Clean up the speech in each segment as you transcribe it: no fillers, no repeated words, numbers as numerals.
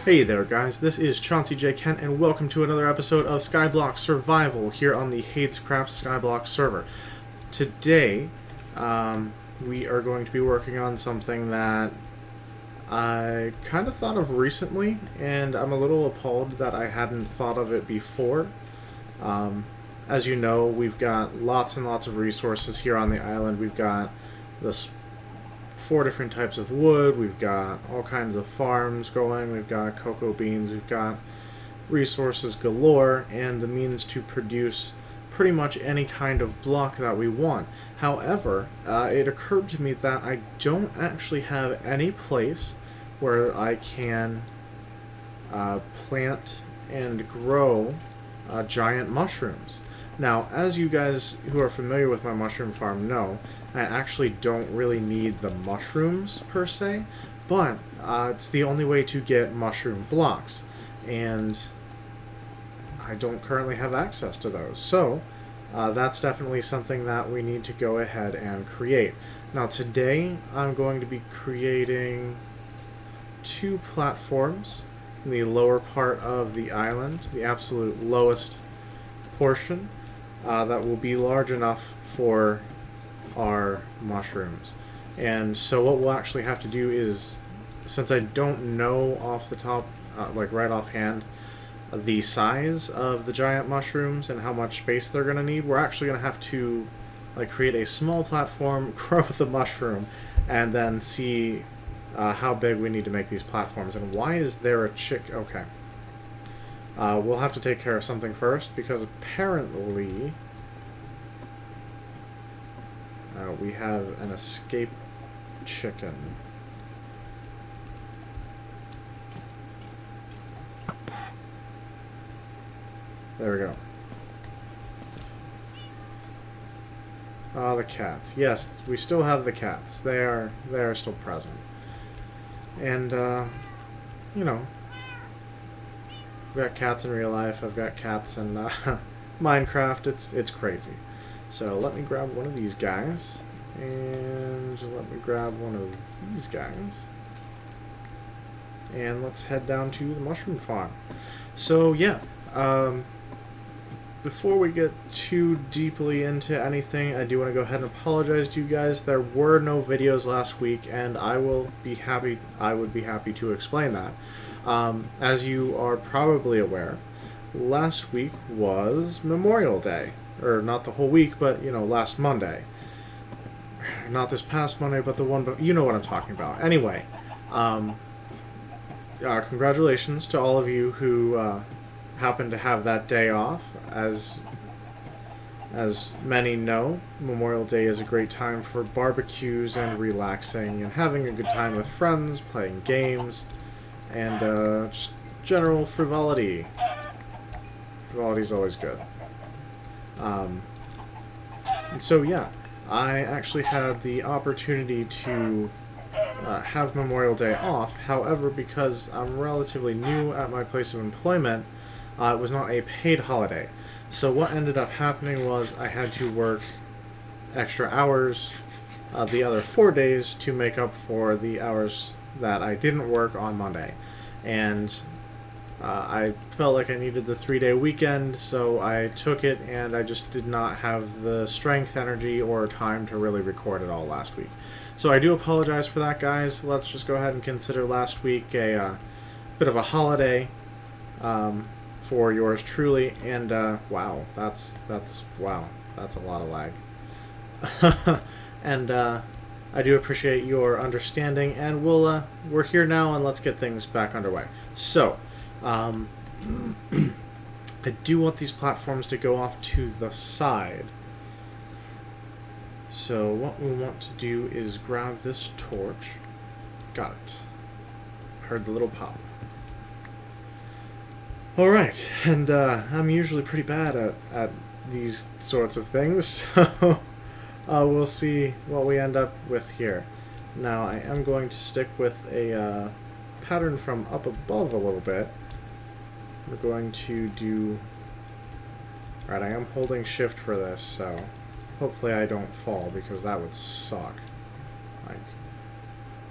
Hey there guys, this is Chauncey J. Kent and welcome to another episode of Skyblock Survival here on the Hadescraft Skyblock server. Today, we are going to be working on something that I kind of thought of recently, and I'm a little appalled that I hadn't thought of it before. As you know, we've got lots and lots of resources here on the island. We've got this 4 different types of wood, we've got all kinds of farms going, we've got cocoa beans, we've got resources galore, and the means to produce pretty much any kind of block that we want. However, it occurred to me that I don't actually have any place where I can plant and grow giant mushrooms. Now, as you guys who are familiar with my mushroom farm know, I actually don't really need the mushrooms per se, but it's the only way to get mushroom blocks, and I don't currently have access to those. So that's definitely something that we need to go ahead and create. Now today I'm going to be creating 2 platforms in the lower part of the island, the absolute lowest portion, that will be large enough for our mushrooms. And so what we'll actually have to do is, since I don't know off the top, like right offhand, the size of the giant mushrooms and how much space they're going to need, we're actually going to have to create a small platform, grow the mushroom, and then see how big we need to make these platforms. And why is there a chick? Okay. We'll have to take care of something first, because apparently we have an escape chicken. There we go. The cats. Yes, we still have the cats. They are still present. And you know, I've got cats in real life. I've got cats in Minecraft. It's crazy. So let me grab one of these guys, and let me grab one of these guys, and let's head down to the mushroom farm. So yeah, before we get too deeply into anything, I do want to go ahead and apologize to you guys. There were no videos last week, and I would be happy to explain that. As you are probably aware, last week was Memorial Day. Or not the whole week, but, you know, last Monday. Not this past Monday, but the one, but you know what I'm talking about. Anyway, congratulations to all of you who happen to have that day off. As many know, Memorial Day is a great time for barbecues and relaxing and having a good time with friends, playing games, and just general frivolity. Frivolity is always good. And so yeah, I actually had the opportunity to have Memorial Day off. However, because I'm relatively new at my place of employment, it was not a paid holiday. So what ended up happening was I had to work extra hours the other 4 days to make up for the hours that I didn't work on Monday. And I felt like I needed the 3-day weekend, so I took it, and I just did not have the strength, energy, or time to really record it all last week. So I do apologize for that, guys. Let's just go ahead and consider last week a bit of a holiday for yours truly. And wow, that's a lot of lag. And I do appreciate your understanding, and we're here now, and let's get things back underway. So I do want these platforms to go off to the side. So what we want to do is grab this torch. Got it. Heard the little pop. Alright, and I'm usually pretty bad at these sorts of things, so we'll see what we end up with here. Now I am going to stick with a pattern from up above a little bit. We're going to do... Right, I am holding shift for this, so hopefully I don't fall, because that would suck. Like,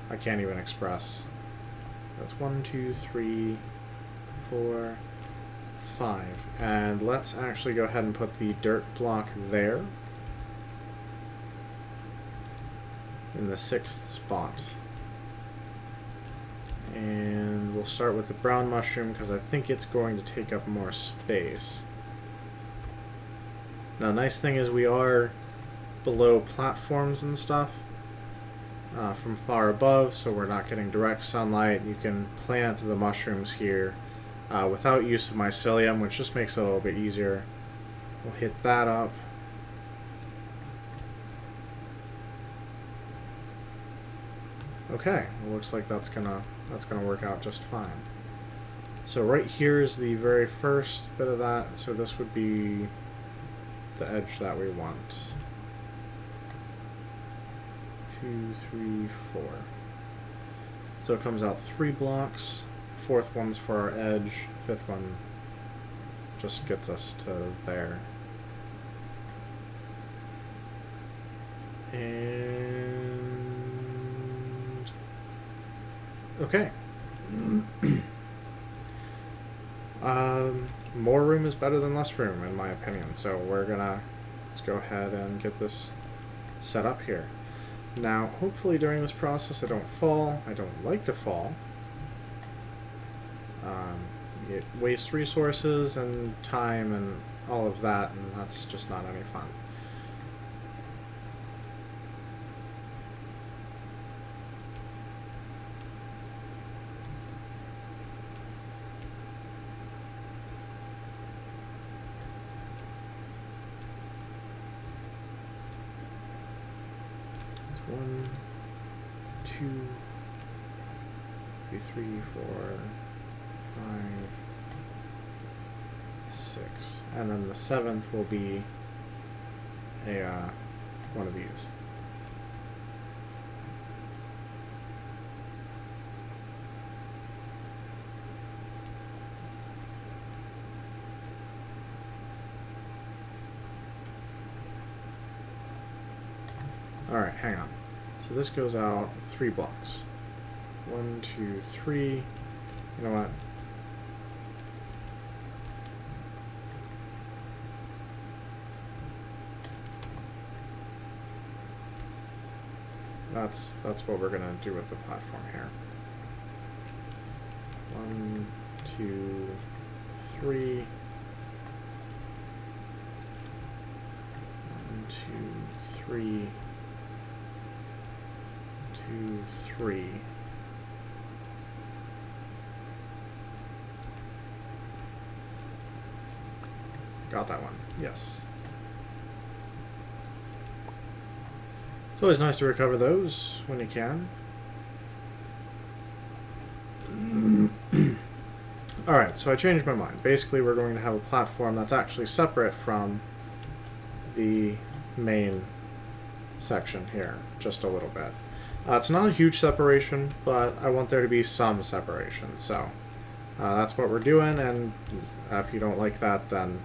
I can't even express That's 1, 2, 3, 4, 5. And let's actually go ahead and put the dirt block there in the 6th spot. And we'll start with the brown mushroom because I think it's going to take up more space. Now, nice thing is we are below platforms and stuff from far above, so we're not getting direct sunlight. You can plant the mushrooms here without use of mycelium, which just makes it a little bit easier. We'll hit that up. Okay, it looks like that's gonna work out just fine. So right here is the very first bit of that, so this would be the edge that we want. 2, 3, 4. So it comes out 3 blocks. 4th one's for our edge. 5th one just gets us to there. And okay. More room is better than less room, in my opinion. So let's go ahead and get this set up here. Now, hopefully during this process I don't fall. I don't like to fall. It wastes resources and time and all of that, and that's just not any fun. It's 1, 2, 3, 4, 5, 6, and then the 7th will be a one of these. All right, hang on. So this goes out 3 blocks. 1, 2, 3. You know what? That's what we're gonna do with the platform here. 1, 2, 3. 1, 2, 3. 2, 3. Got that one. Yes. It's always nice to recover those when you can. Alright, so I changed my mind. Basically, we're going to have a platform that's actually separate from the main section here, just a little bit. It's not a huge separation, but I want there to be some separation. So that's what we're doing, and if you don't like that, then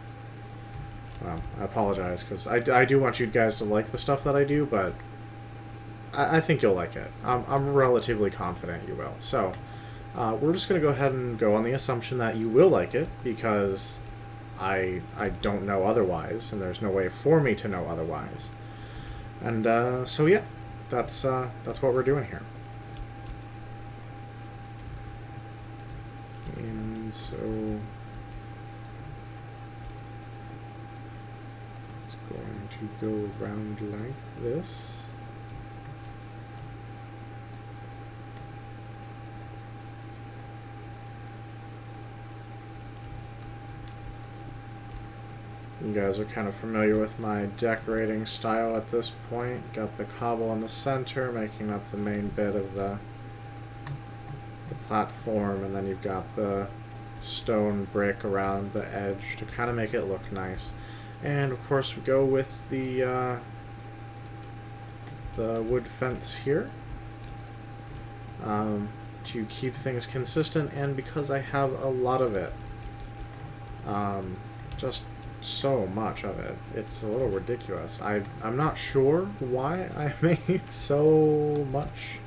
well, I apologize, because I do want you guys to like the stuff that I do, but I think you'll like it. I'm relatively confident you will. So we're just going to go ahead and go on the assumption that you will like it, because I don't know otherwise, and there's no way for me to know otherwise. And so yeah, that's what we're doing here. And so it's going to go around like this. You guys are kind of familiar with my decorating style at this point. Got the cobble in the center, making up the main bit of the platform, and then you've got the stone brick around the edge to kind of make it look nice. And of course we go with the wood fence here to keep things consistent, and because I have a lot of it, just so much of it, it's a little ridiculous. I'm not sure why I made so much.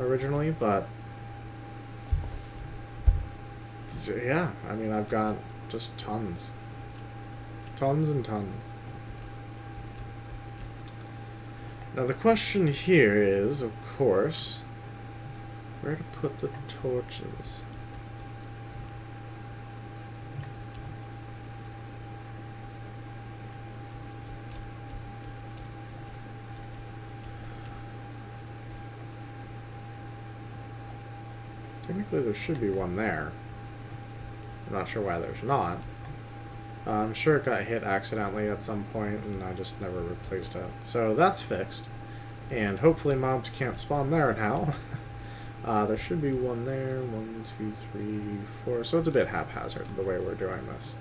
originally, but yeah, I mean, I've got just tons. Tons and tons. Now the question here is, of course, where to put the torches. Technically there should be one there. I'm not sure why there's not. I'm sure it got hit accidentally at some point and I just never replaced it. So that's fixed. And hopefully mobs can't spawn there now. There should be one there. 1, 2, 3, 4. So it's a bit haphazard the way we're doing this.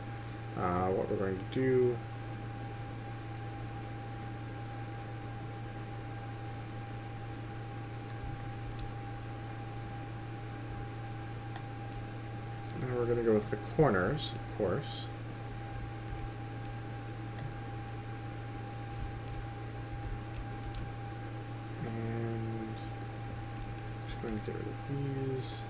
What we're going to do... Now we're going to go with the corners, of course. And just going to get rid of these.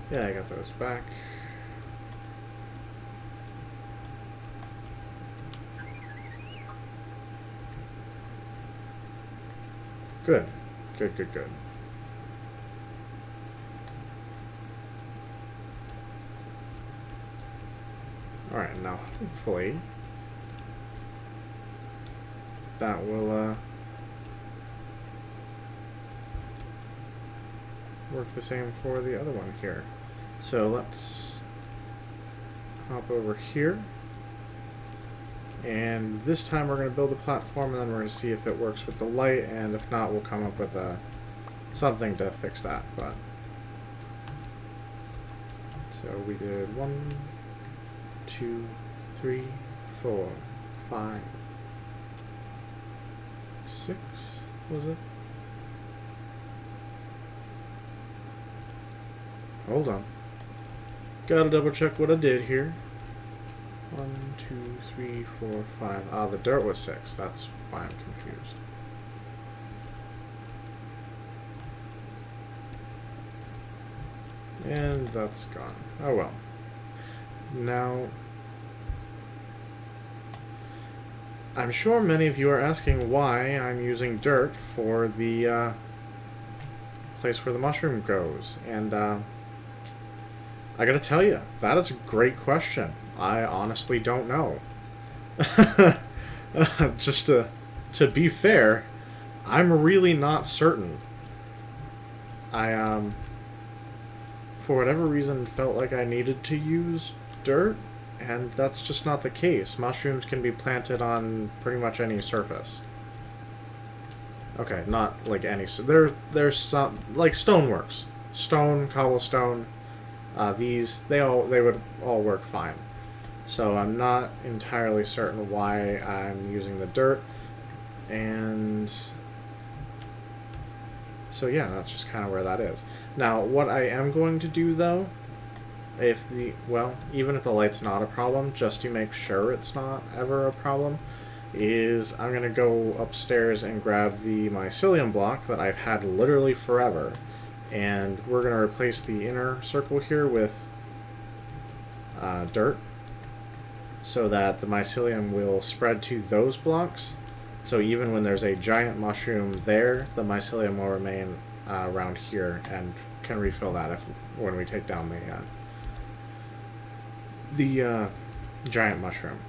Yeah, I got those back. Good. Good, good, good. Alright, now hopefully that will work the same for the other one here. So let's hop over here. And this time we're going to build a platform and then we're going to see if it works with the light, and if not we'll come up with something to fix that. But so we did 1, 2, 3, 4, 5, 6, was it? Hold on. Gotta double check what I did here. 1, 2, 3, 4, 5. Ah, the dirt was 6. That's why I'm confused. And that's gone. Oh well. Now, I'm sure many of you are asking why I'm using dirt for the place where the mushroom goes. And I gotta tell you, that is a great question. I honestly don't know. Just to be fair, I'm really not certain. I for whatever reason felt like I needed to use dirt, and that's just not the case. Mushrooms can be planted on pretty much any surface. Okay, not like any. There's some like stoneworks, stone, cobblestone. They would all work fine. So I'm not entirely certain why I'm using the dirt, and so yeah, that's just kind of where that is. Now, what I am going to do though, even if the light's not a problem, just to make sure it's not ever a problem, is I'm going to go upstairs and grab the mycelium block that I've had literally forever, and we're going to replace the inner circle here with dirt, so that the mycelium will spread to those blocks. So even when there's a giant mushroom there, the mycelium will remain around here and can refill that when we take down the giant mushroom.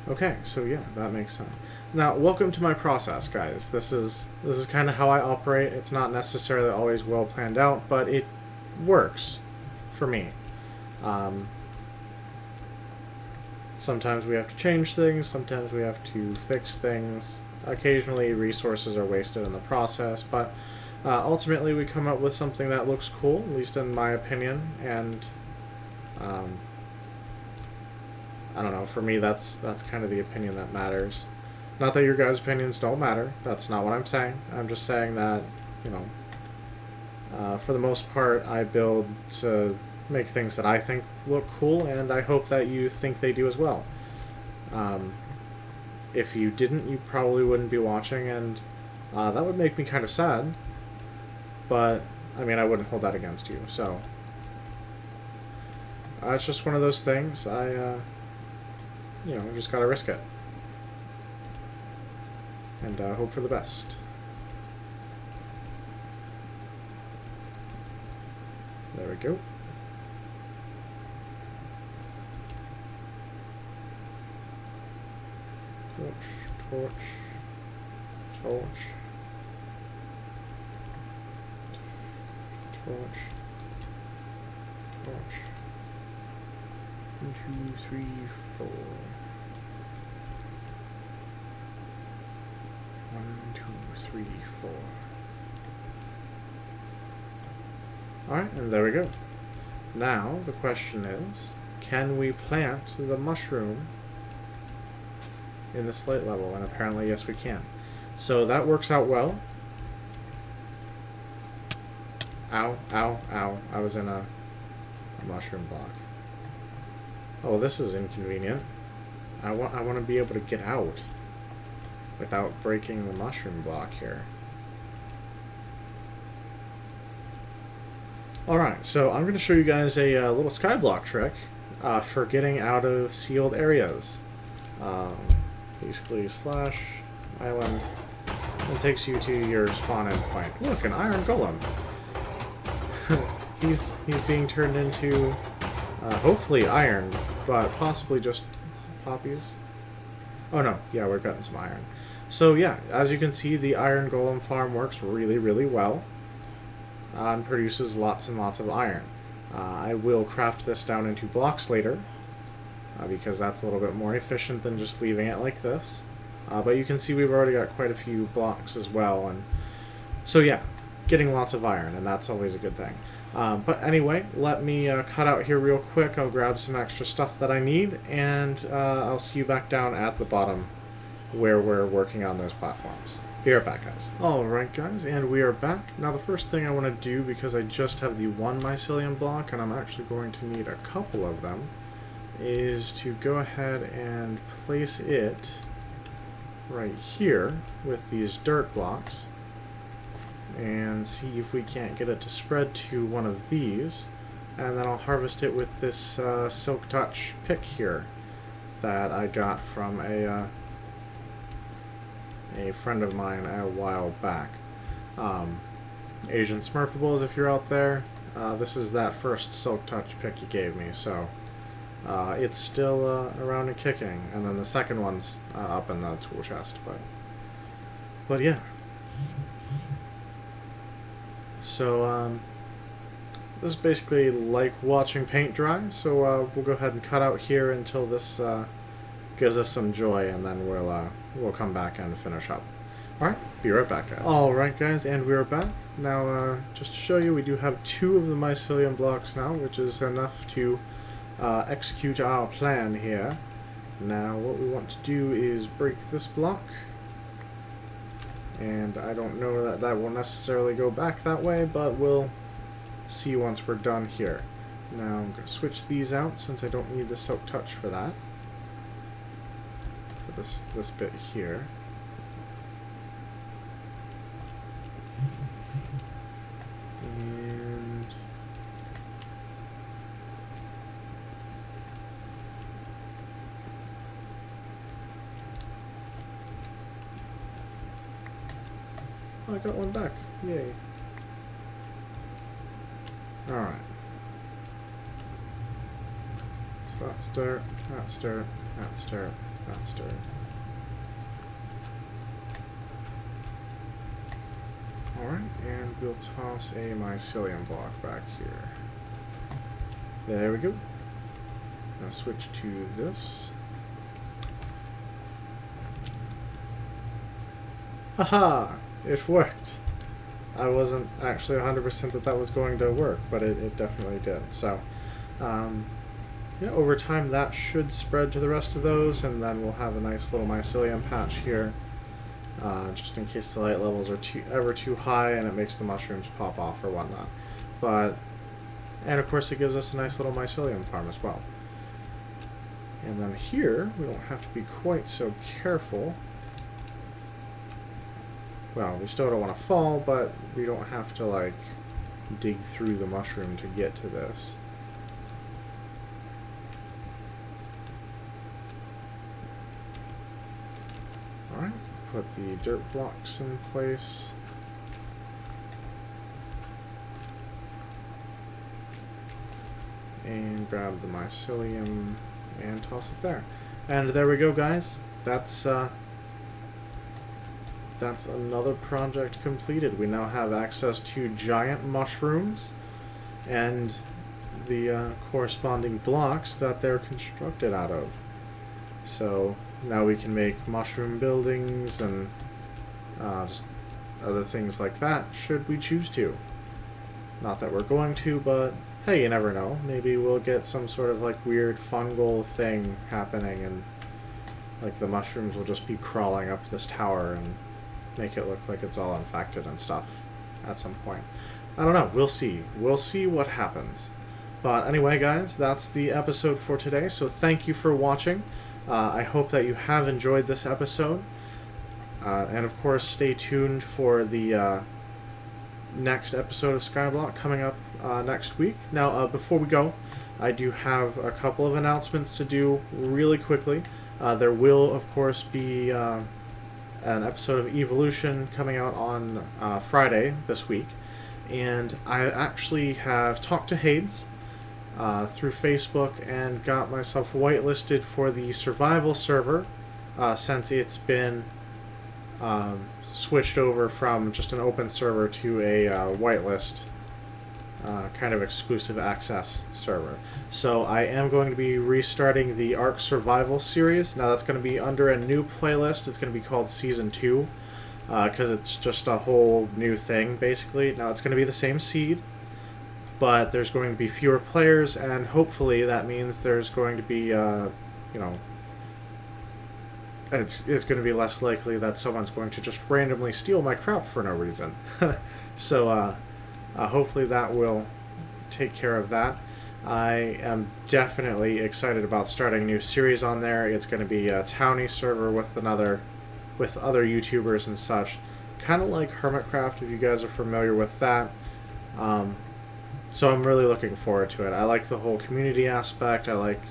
Okay, so yeah, that makes sense. Now, welcome to my process, guys. This is kind of how I operate. It's not necessarily always well planned out, but it works for me. Sometimes we have to change things, sometimes we have to fix things. Occasionally resources are wasted in the process, but ultimately we come up with something that looks cool, at least in my opinion, and I don't know, for me that's kind of the opinion that matters. Not that your guys' opinions don't matter, that's not what I'm saying. I'm just saying that, you know, for the most part I build to make things that I think look cool, and I hope that you think they do as well. If you didn't, you probably wouldn't be watching, and that would make me kind of sad. But, I mean, I wouldn't hold that against you, so... it's just one of those things. You know, just gotta risk it. And hope for the best. There we go. Torch. Torch. Torch. 1, 2, 3, 4. 1, 2, 3, 4. Alright, and there we go. Now, the question is, can we plant the mushroom in the slate level? And apparently, yes, we can. So that works out well. Ow, ow, ow. I was in a mushroom block. Oh, this is inconvenient. I want to be able to get out without breaking the mushroom block here. Alright, so I'm going to show you guys a little skyblock trick for getting out of sealed areas. Basically, slash island, and takes you to your spawn end point. Look, an iron golem. he's being turned into hopefully iron, but possibly just poppies. Oh no, yeah, we're getting some iron. So yeah, as you can see, the iron golem farm works really, really well. And produces lots and lots of iron. I will craft this down into blocks later, because that's a little bit more efficient than just leaving it like this. But you can see we've already got quite a few blocks as well, and so yeah, getting lots of iron, and that's always a good thing. But anyway, let me cut out here real quick. I'll grab some extra stuff that I need, and I'll see you back down at the bottom where we're working on those platforms. Be right back, guys. Alright, guys, and we are back. Now, the first thing I want to do, because I just have the one mycelium block, and I'm actually going to need a couple of them, is to go ahead and place it right here with these dirt blocks, and see if we can't get it to spread to one of these, and then I'll harvest it with this Silk Touch pick here that I got from a friend of mine a while back. Asian Smurfables, if you're out there, this is that first Silk Touch pick he gave me, so it's still around and kicking, and then the second one's up in the tool chest, but yeah. So this is basically like watching paint dry, so we'll go ahead and cut out here until this gives us some joy, and then we'll come back and finish up. Alright, be right back, guys. Alright, guys, and we're back. Now, just to show you, we do have 2 of the mycelium blocks now, which is enough to execute our plan here. Now, what we want to do is break this block, and I don't know that that will necessarily go back that way, but we'll see once we're done here. Now, I'm going to switch these out since I don't need the Silk Touch for that. This bit here. And oh, I got one back. Yay. Alright. So that's dirt, that's dirt, that's dirt. That's dirt. Alright, and we'll toss a mycelium block back here. There we go. Now switch to this. Haha! It worked! I wasn't actually 100% that was going to work, but it definitely did. So, yeah, over time that should spread to the rest of those, and then we'll have a nice little mycelium patch here, just in case the light levels are ever too high and it makes the mushrooms pop off or whatnot. But And of course it gives us a nice little mycelium farm as well. And then here, we don't have to be quite so careful. Well, we still don't want to fall, but we don't have to, like, dig through the mushroom to get to this. Alright, put the dirt blocks in place. And grab the mycelium and toss it there. And there we go, guys. That's another project completed. We now have access to giant mushrooms and the corresponding blocks that they're constructed out of. So now we can make mushroom buildings and just other things like that, should we choose to. Not that we're going to, but hey, you never know. Maybe we'll get some sort of like weird fungal thing happening and like the mushrooms will just be crawling up this tower and make it look like it's all infected and stuff at some point. I don't know. We'll see. We'll see what happens. But anyway, guys, that's the episode for today. So thank you for watching. I hope that you have enjoyed this episode. And of course, stay tuned for the next episode of Skyblock coming up next week. Now, before we go, I do have a couple of announcements to do really quickly. There will, of course, be an episode of Evolution coming out on Friday this week. And I actually have talked to Hades through Facebook and got myself whitelisted for the survival server since it's been switched over from just an open server to a whitelist kind of exclusive access server. So I am going to be restarting the Ark Survival series. Now that's going to be under a new playlist. It's going to be called Season 2 because it's just a whole new thing basically. Now it's going to be the same seed, but there's going to be fewer players, and hopefully that means there's going to be it's going to be less likely that someone's going to just randomly steal my crop for no reason. So hopefully that will take care of that. I am definitely excited about starting a new series on there. It's going to be a townie server with other YouTubers and such, kind of like Hermitcraft if you guys are familiar with that. So I'm really looking forward to it. I like the whole community aspect. I like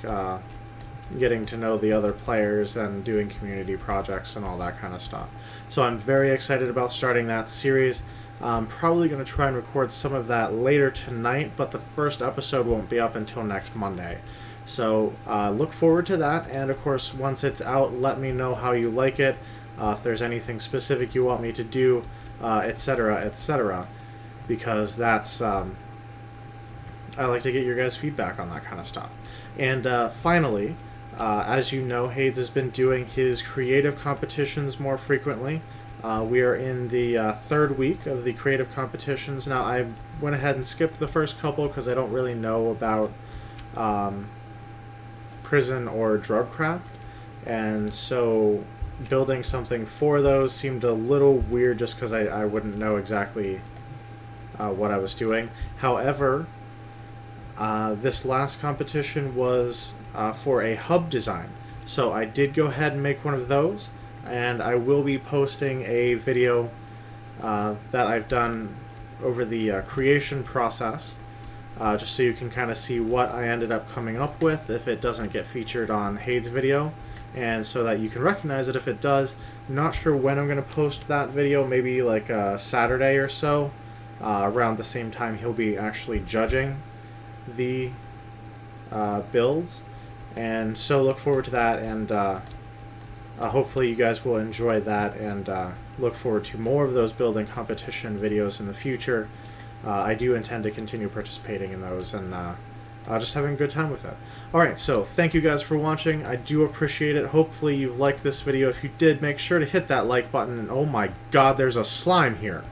getting to know the other players and doing community projects and all that kind of stuff. So I'm very excited about starting that series. I'm probably going to try and record some of that later tonight, but the first episode won't be up until next Monday. So look forward to that, and of course once it's out, let me know how you like it, if there's anything specific you want me to do, etc., etc., because that's I like to get your guys' feedback on that kind of stuff. And finally, as you know, Hades has been doing his creative competitions more frequently. We are in the third week of the creative competitions. Now, I went ahead and skipped the first couple because I don't really know about prison or drugcraft, and so building something for those seemed a little weird just because I wouldn't know exactly what I was doing. However, this last competition was for a hub design, so I did go ahead and make one of those, and I will be posting a video that I've done over the creation process, just so you can kind of see what I ended up coming up with if it doesn't get featured on Hades' video, and so that you can recognize it if it does. I'm not sure when I'm going to post that video, maybe like Saturday or so, around the same time he'll be actually judging the builds, and so look forward to that, and hopefully you guys will enjoy that, and look forward to more of those building competition videos in the future. I do intend to continue participating in those, and just having a good time with it. Alright, so thank you guys for watching. I do appreciate it. Hopefully you've liked this video. If you did, make sure to hit that like button, and oh my god, there's a slime here.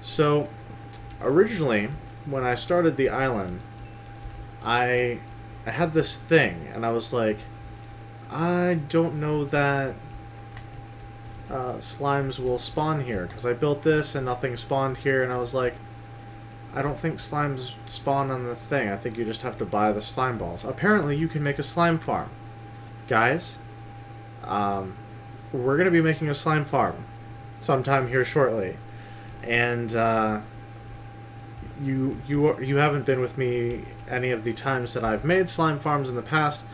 So, originally, when I started the island, I I had this thing, and I was like, I don't know that slimes will spawn here, because I built this and nothing spawned here, and I was like, I don't think slimes spawn on the thing. I think you just have to buy the slime balls. Apparently, you can make a slime farm. Guys, we're going to be making a slime farm sometime here shortly. And you haven't been with me any of the times that I've made slime farms in the past,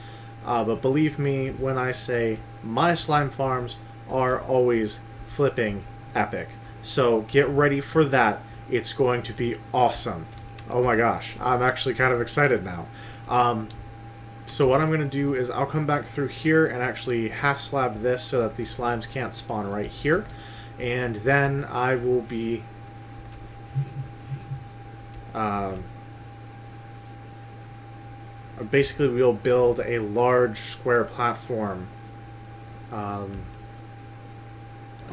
but believe me when I say my slime farms are always flipping epic. So get ready for that. It's going to be awesome. Oh my gosh, I'm actually kind of excited now. So what I'm going to do is I'll come back through here and actually half slab this so that these slimes can't spawn right here. And then I will be basically we'll build a large square platform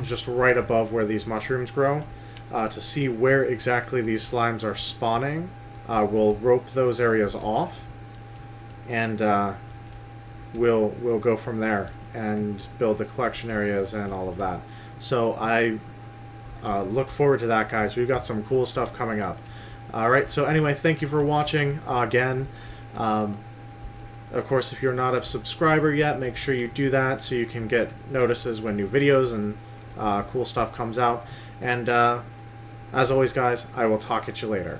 just right above where these mushrooms grow to see where exactly these slimes are spawning. We'll rope those areas off, and we'll go from there and build the collection areas and all of that. So I look forward to that, guys. We've got some cool stuff coming up. Alright, so anyway, thank you for watching again. Of course, if you're not a subscriber yet, make sure you do that so you can get notices when new videos and cool stuff comes out. And as always, guys, I will talk at you later.